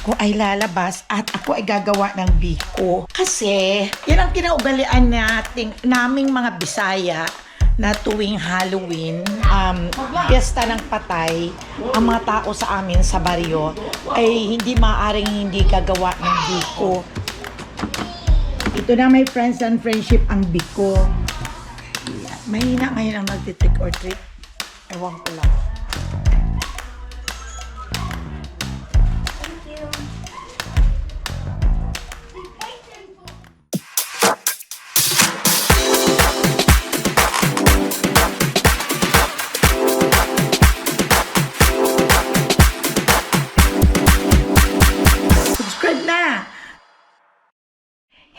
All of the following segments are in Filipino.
ako ay lalabas at ako ay gagawa ng biko. Kasi, yan ang kinaugalian naming mga Bisaya na tuwing Halloween, piyesta ng patay, ang mga tao sa amin sa baryo ay hindi maaaring hindi gagawa ng biko. Ito na, my friends and friendship, ang biko. Mahina ngayon ang nagtitrick or treat. Ewan ko lang.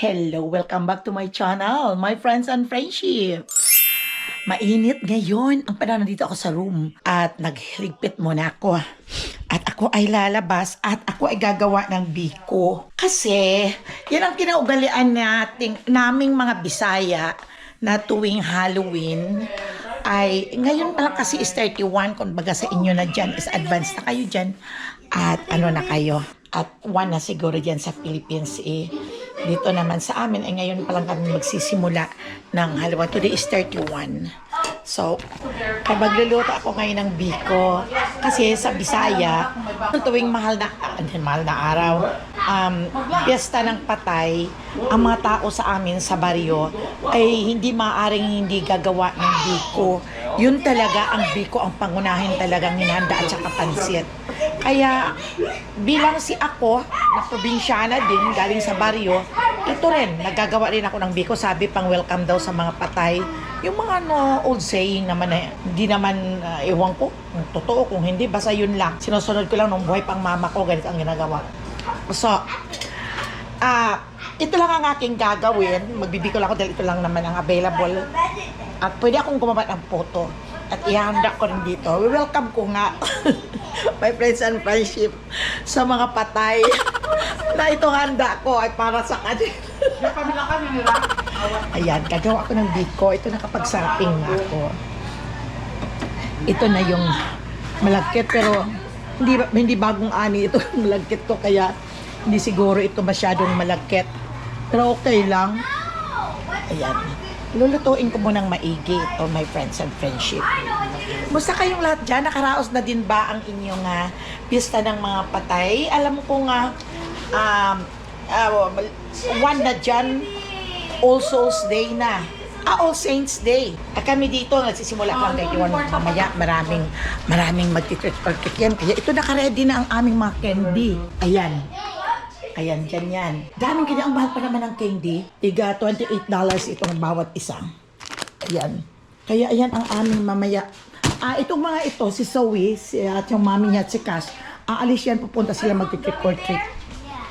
Hello, welcome back to my channel, my friends and friendship. Mainit ngayon ang panahon, dito ako sa room at nagligpit muna ako. At ako ay lalabas at ako ay gagawa ng biko. Kasi yan ang kinaugalian naming mga Bisaya na tuwing Halloween ay ngayon pa lang kasi is 31, kung baga sa inyo na dyan is advance na kayo dyan. At ano na kayo, at 1 na siguro dyan sa Philippines eh. Dito naman sa amin, ay ngayon pa lang kami magsisimula ng Halloween. Today is 31. So, ay magluluto ako ngayon ng biko. Kasi sa Bisaya, tuwing mahal na araw, piyesta ng patay, ang mga tao sa amin sa baryo ay hindi maaaring hindi gagawa ng biko. Yun talaga ang biko, ang pangunahin talagang hinanda at saka pansit. Kaya bilang si ako na probinsyana din galing sa baryo, ito rin, nagagawa rin ako ng biko. Sabi pang welcome daw sa mga patay. Yung mga old saying naman na hindi naman ewan ko kung totoo, kung hindi, basta yun lang. Sinusunod ko lang nung buhay pang mama ko, ganito ang ginagawa. So, ito lang ang aking gagawin. Magbibiko lang ako dahil ito lang naman ang available. At pwede akong gumawa ng photo. At ihanda ko rin dito. Welcome ko nga my friends and friendship sa mga patay na itong handa ko ay para sa kanila. Ayan, gagawa ko ng biko. Ito nakapag-sapping na ako. Ito na yung malagkit, pero hindi bagong ani ito yung malagkit ko, kaya hindi siguro ito masyadong malagkit. Pero okay lang. Ayan. Lulutuin ko munang maigi ito, my friends and friendship. Musta kayong lahat dyan? Nakaraos na din ba ang inyong pista ng mga patay? Alam ko nga, one na dyan, All Souls Day na. All Saints Day. At kami dito, nagsisimula lang kayo mamaya, maraming magtitreat or yan. Kaya ito nakaready na ang aming mga candy. Ayan. Ayan, dyan yan. Daming kanya, ang mahal pa naman ng candy. Tiga $28 itong bawat isa. Ayan. Kaya ayan ang aming mamaya. Itong mga ito, si Zoe, at yung mami niya at si Cash, aalis yan, pupunta sila mag-trick or treat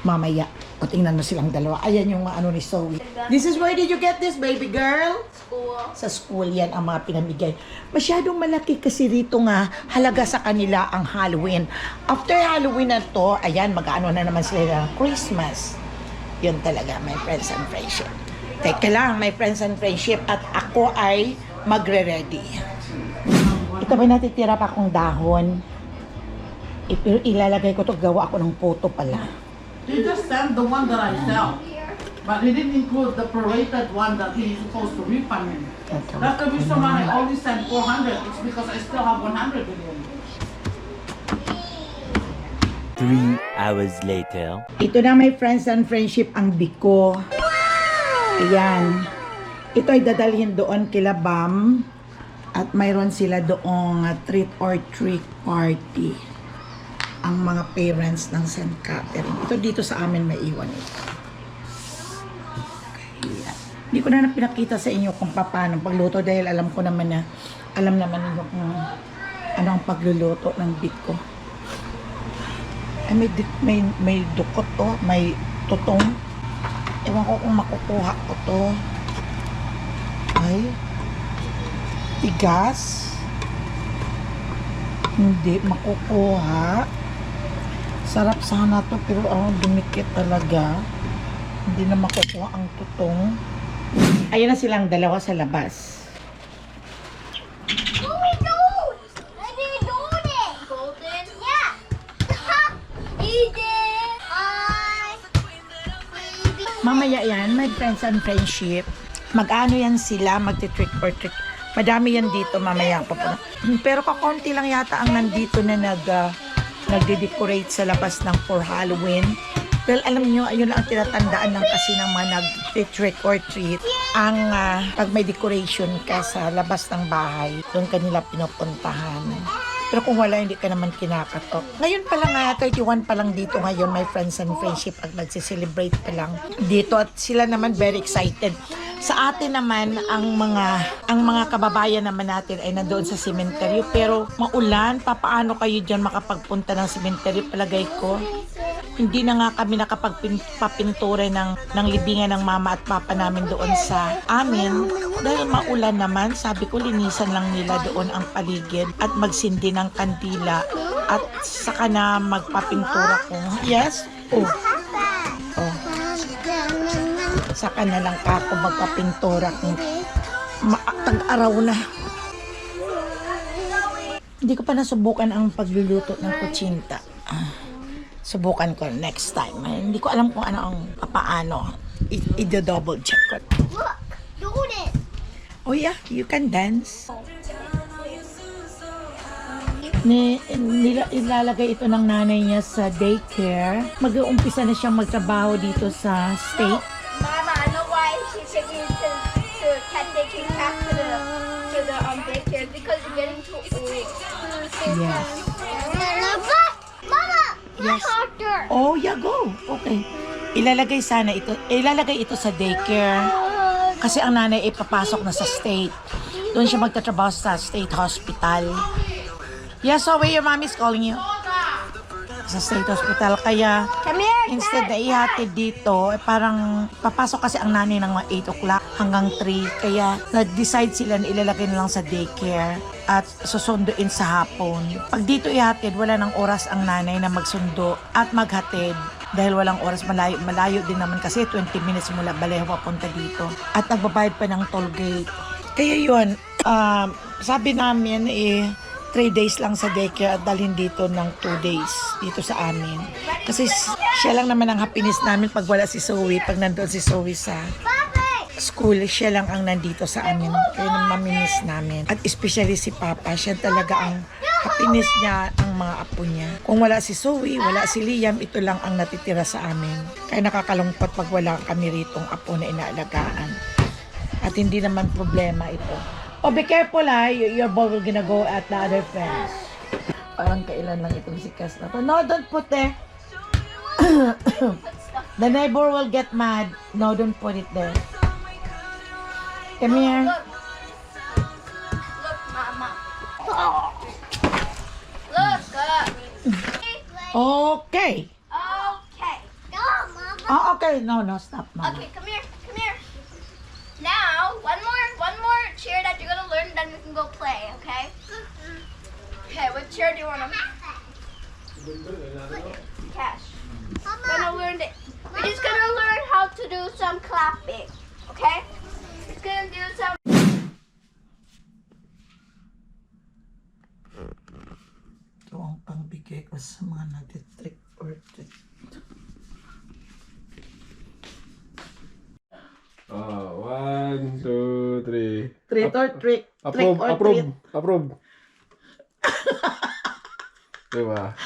mamaya. O tingnan mo silang dalawa. Ayan yung ano ni Zoe. This is where did you get this, baby girl? School. Sa school yan ang mga pinamigay. Masyadong malaki kasi rito nga halaga sa kanila ang Halloween. After Halloween na to, ayan, mag-ano na naman sila ng Christmas. Yun talaga, my friends and friendship. Teka lang, my friends and friendship, at ako ay magre-ready. Ito ba natitira pa akong dahon? Ilalagay ko to, gawa ako ng photo pala. He just sent the one that I sell, but he didn't include the prorated one that he's supposed to refund me. Okay. That's the reason why I only sent 400. It's because I still have 100 with him. 3 hours later. Ito na, my friends and friendship, ang biko. Ayan. Ito ay dadalhin doon kila Bam. At mayroon sila doong treat or trick party. Ang mga parents ng St. Catherine. Ito dito sa amin may iwan ito. Ayan. Hindi ko na pinakita sa inyo kung paano pagluto dahil alam naman ninyo kung ano ang pagluluto ng biko. Ay, may dukot to, may tutong. Ewan ko kung makukuha ko to. Ay, tigas. Hindi makukuha. Sarap sana to, pero dumikit talaga. Hindi na makukuha ang tutong. Ayun na silang dalawa sa labas. Mamaya yan, my friends and friendship. Mag-ano yan sila, magti-trick or treat. Madami yan dito mamaya pa po. Pero kakonti lang yata ang nandito na nagde-decorate sa labas ng for Halloween. Well, alam nyo, ayun lang ang tinatandaan ng kasi ng mga nag-trick or treat. Ang pag may decoration ka sa labas ng bahay, doon kanila pinupuntahan. Pero kung wala, hindi ka naman kinakatok. Ngayon pa lang 31 pa lang dito ngayon, my friends and friendship, ang nagsiselebrate pa lang dito. At sila naman very excited. Sa atin naman, ang mga kababayan naman natin ay nandoon sa sementeryo. Pero maulan, paano kayo dyan makapagpunta ng sementeryo? Palagay ko, hindi na nga kami nakapagpapinture ng libingan ng mama at papa namin doon sa amin. Dahil maulan naman, sabi ko linisan lang nila doon ang paligid at magsindi ng kandila at saka na magpapintura ko. Yes? Oh. Saka na lang ako magpapintura ko. Tag-araw na. Hindi ko pa nasubukan ang pagluluto ng kutsinta. Subukan ko next time. Hindi ko alam kung ano ang paano. I-double check ko. Look, doing it. Oh yeah, you can dance. Ilalagay ito ng nanay niya sa daycare. Mag-uumpisa na siyang magtrabaho dito sa state. Mama, I know why she's taking to taking back to the daycare because you're getting too old. Yes. Mama, Yes. doctor. Oh, yeah, go. Okay. Ilalagay ito sa daycare. Kasi ang nanay ay papasok na sa state. Doon siya magtatrabaho sa state hospital. Yes, so your mommy's calling you. Sa state hospital. Kaya, Come here. instead na ihatid dito, parang papasok kasi ang nanay ng mga 8 o'clock hanggang 3. Kaya, nag-decide sila na ilalagay na lang sa daycare at susunduin sa hapon. Pag dito ihatid, wala nang oras ang nanay na magsundo at maghatid. Dahil walang oras, malayo din naman kasi 20 minutes mula Baleho papunta dito. At nagbabayad pa ng toll gate. Kaya yun, sabi namin 3 days lang sa daycare at dalhin dito ng 2 days dito sa amin. Kasi siya lang naman ang happiness namin pag wala si Zoe. Pag nandoon si Zoe sa school, siya lang ang nandito sa amin. Kaya mamimiss namin. At especially si Papa, siya talaga ang happiness niya, ang mga apo niya. Kung wala si Zoe, wala si Liam, ito lang ang natitira sa amin. Kaya nakakalungkot pag wala kami ritong apo na inaalagaan. At hindi naman problema ito. Oh, be careful your ball will gonna go at the other fence. Parang kailan lang itong si Cas na to. No, don't put there. The neighbor will get mad. No, don't put it there. Come here. Look, Mama. Look. Okay. Okay. Go, Mama. Oh, okay. No, stop, Mama. Okay, come here. Now, one more cheer that you're gonna learn, then we can go play. Okay? Okay. What cheer do you wanna? Cash. Gonna learn it. We're just gonna learn how to do some clapping. Okay? It's gonna do some. Ito ang pangbigay ko sa mga nag-trick or treat. 1, 2, 3. Treat or trick. Trick or treat. Approve. Diba?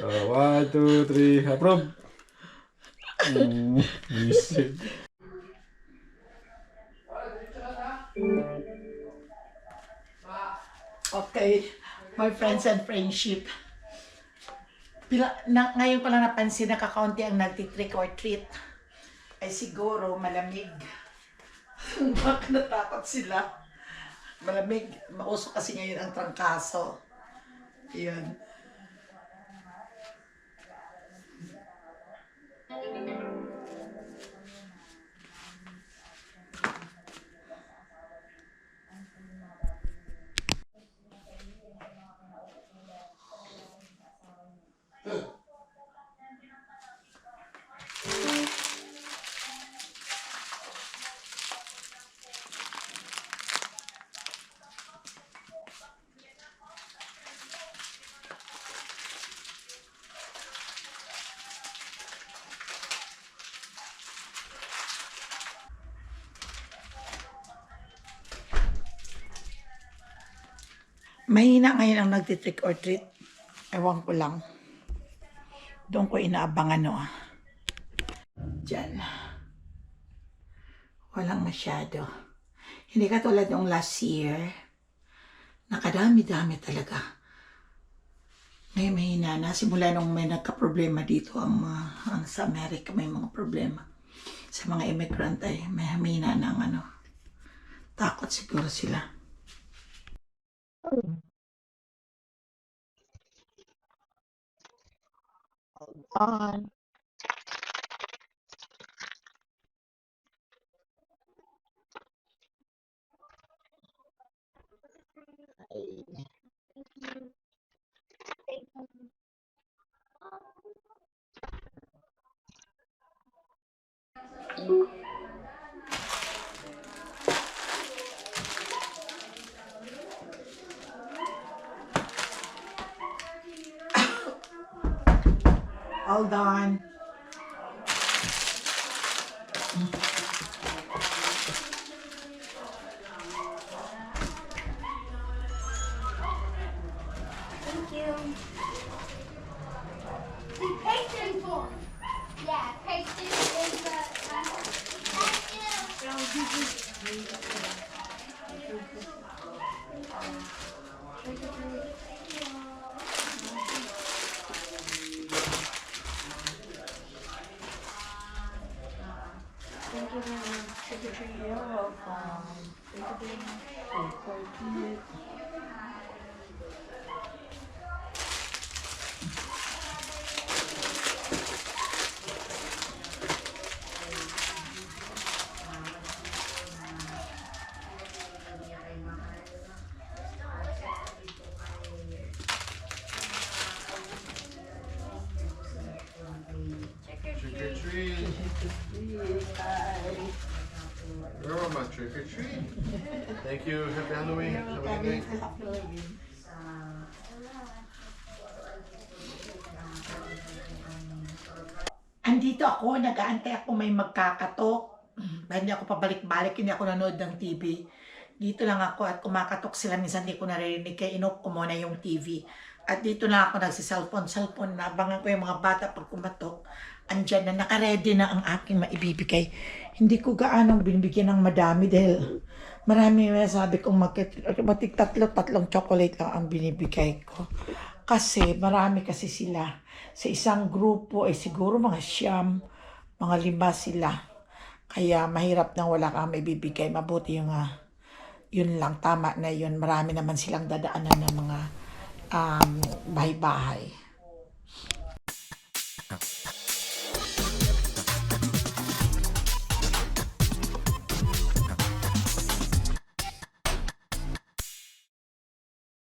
1, 2, 3. Approve. Visit. Okay, my friends and friendship. Ngayon ko lang napansin na kakaunti ang nagtitrick or treat. Ay siguro malamig. Baka natakot sila. Malamig. Mauso kasi ngayon ang trangkaso. Yun. Mahina ngayon ang nagtitrick or treat. Ewan ko lang. Doon ko inaabangan, no. Diyan. Walang masyado. Hindi katulad ng last year. Nakadami-dami talaga. Ngayon mahina na. Simula nung may nagka-problema dito ang sa Amerika, may mga problema. Sa mga immigrant ay may mahina na ang ano. Takot siguro sila. Hold on. Hold on. Thank you. The patron form. Yeah, patron is the. Thank you very much. Secretary, you're welcome. Thank you very much. Trick or treat. You're on my trick or treat. Thank you. Happy Halloween. Have a good night. Andito ako, nag-aantay ako may magkakatok. Hindi ako pabalik-balik, hindi ako nanood ng TV. Dito lang ako at kumakatok sila. Minsan hindi ko naririnig, kaya inop ko muna yung TV. At dito lang ako nagsiselfon, naabangan ko yung mga bata pag kumatok. Andyan na, nakaredy na ang aking maibibigay. Hindi ko gaanong binibigyan ng madami dahil marami sabi kong matig tatlong chocolate lang ang binibigay ko. Kasi marami kasi sila. Sa isang grupo ay siguro mga 9, mga 5 sila. Kaya mahirap nang wala kang maibibigay. Mabuti yung yun lang, tama na yun. Marami naman silang dadaanan ng mga bahay-bahay.